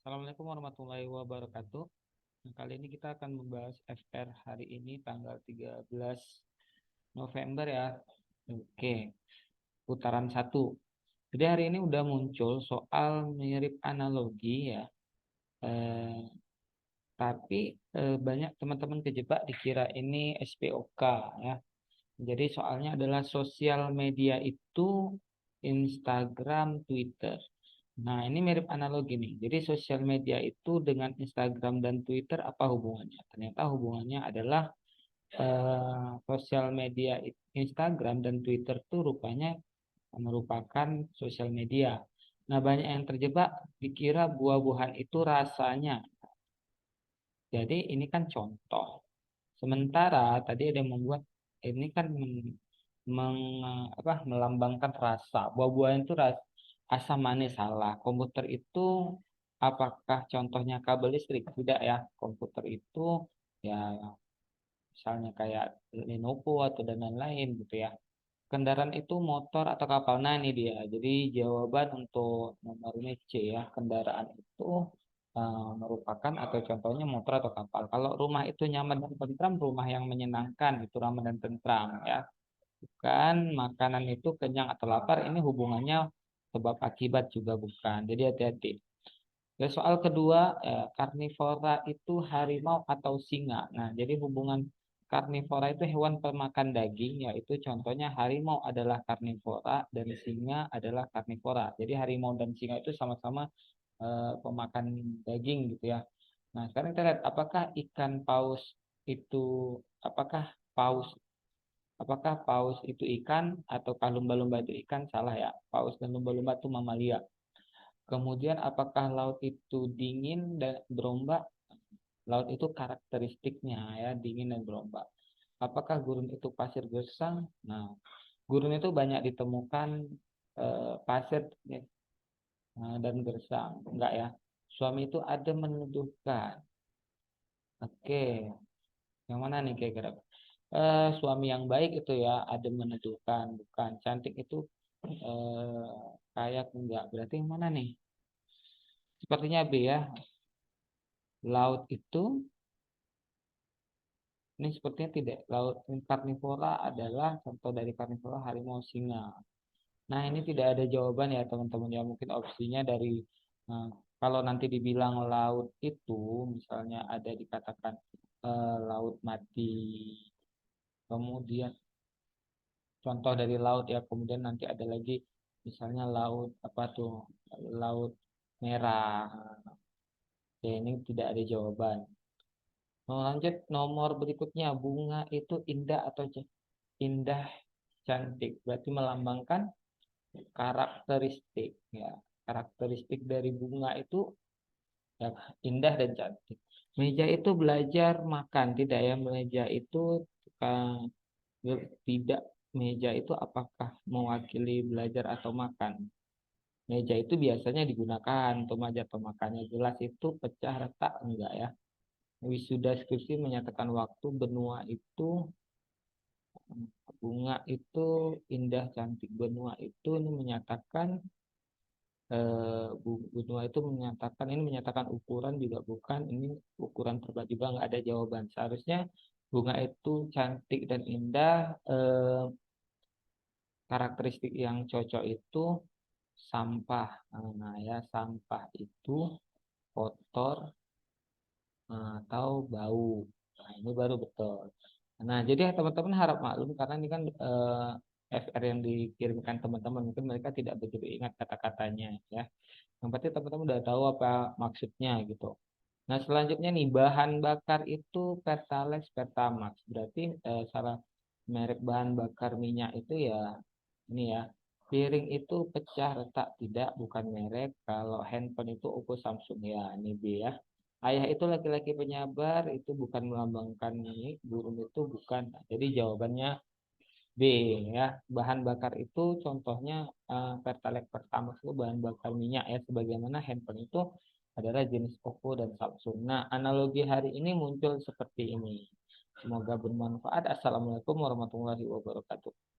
Assalamualaikum warahmatullahi wabarakatuh. Nah, kali ini kita akan membahas FR hari ini tanggal 13 November ya. Oke, putaran satu. Jadi hari ini udah muncul soal mirip analogi ya. Eh, tapi banyak teman-teman kejebak dikira ini SPOK ya. Jadi soalnya adalah sosial media itu Instagram, Twitter. Nah, ini mirip analogi nih. Jadi sosial media itu dengan Instagram dan Twitter apa hubungannya? Ternyata hubungannya adalah sosial media Instagram dan Twitter itu rupanya merupakan sosial media. Nah, banyak yang terjebak dikira buah-buahan itu rasanya. Jadi ini kan contoh. Sementara tadi ada yang membuat ini kan melambangkan rasa. Buah-buahan itu asam manis salah. Komputer itu apakah contohnya kabel listrik? Tidak ya. Komputer itu ya misalnya kayak Lenovo atau dan lain-lain gitu ya. Kendaraan itu motor atau kapal. Nah, ini dia. Jadi jawaban untuk nomor ini C ya. Kendaraan itu merupakan atau contohnya motor atau kapal. Kalau rumah itu nyaman dan tentram, rumah yang menyenangkan itu ramah dan tentram ya. Bukan makanan itu kenyang atau lapar, ini hubungannya sebab akibat juga bukan. Jadi hati-hati. Dan soal kedua, karnivora itu harimau atau singa. Nah, jadi hubungan karnivora itu hewan pemakan daging, yaitu contohnya harimau adalah karnivora dan singa adalah karnivora. Jadi harimau dan singa itu sama-sama pemakan daging gitu ya. Nah, sekarang kita lihat apakah ikan paus itu apakah paus apakah paus itu ikan ataukah lumba-lumba itu ikan? Salah ya. Paus dan lumba-lumba itu mamalia. Kemudian apakah laut itu dingin dan berombak? Laut itu karakteristiknya ya, dingin dan berombak. Apakah gurun itu pasir gersang? Nah, gurun itu banyak ditemukan pasir ya, dan gersang. Enggak ya. Suami itu ada menuduhkan. Oke, yang mana nih kira-kira? Suami yang baik itu ya, ada menuduhkan, bukan. Cantik itu kayak enggak. Berarti yang mana nih? Sepertinya B ya. Laut itu ini sepertinya tidak. Laut karnivora adalah contoh dari karnivora harimau singa. Nah, ini tidak ada jawaban ya teman-teman ya. Mungkin opsinya dari eh, kalau nanti dibilang laut itu misalnya ada dikatakan laut mati. Kemudian contoh dari laut ya. Kemudian nanti ada lagi misalnya laut apa tuh? Laut merah. Ya, ini tidak ada jawaban. Lanjut nomor berikutnya, bunga itu indah atau indah cantik. Berarti melambangkan karakteristik ya. Karakteristik dari bunga itu ya indah dan cantik. Meja itu belajar makan, tidak ya? Meja itu uh, tidak, meja itu apakah mewakili belajar atau makan? Meja itu biasanya digunakan untuk belajar atau makannya. Jelas itu pecah retak enggak ya? Wisuda skripsi menyatakan waktu benua itu bunga itu indah cantik, benua itu ini menyatakan benua itu menyatakan ini menyatakan ukuran juga bukan, ini ukuran terberat juga nggak ada jawaban. Seharusnya bunga itu cantik dan indah, karakteristik yang cocok itu sampah. Nah ya, sampah itu kotor atau bau. Nah, ini baru betul. Nah, jadi ya teman-teman harap maklum karena ini kan FR yang dikirimkan teman-teman mungkin mereka tidak begitu ingat kata-katanya ya. Yang pasti teman-teman udah tahu apa maksudnya gitu. Nah, selanjutnya nih bahan bakar itu Pertalite, Pertamax. Berarti salah merek bahan bakar minyak itu ya ini ya. Piring itu pecah retak tidak, bukan merek. Kalau handphone itu Oppo, Samsung ya, ini B ya. Ayah itu laki-laki penyabar, itu bukan melambangkan ini, burung itu bukan. Jadi jawabannya B ya. Bahan bakar itu contohnya Pertalite, Pertamax itu bahan bakar minyak ya. Sebagaimana handphone itu adalah jenis Oppo dan Samsung. Nah, analogi hari ini muncul seperti ini. Semoga bermanfaat. Assalamualaikum warahmatullahi wabarakatuh.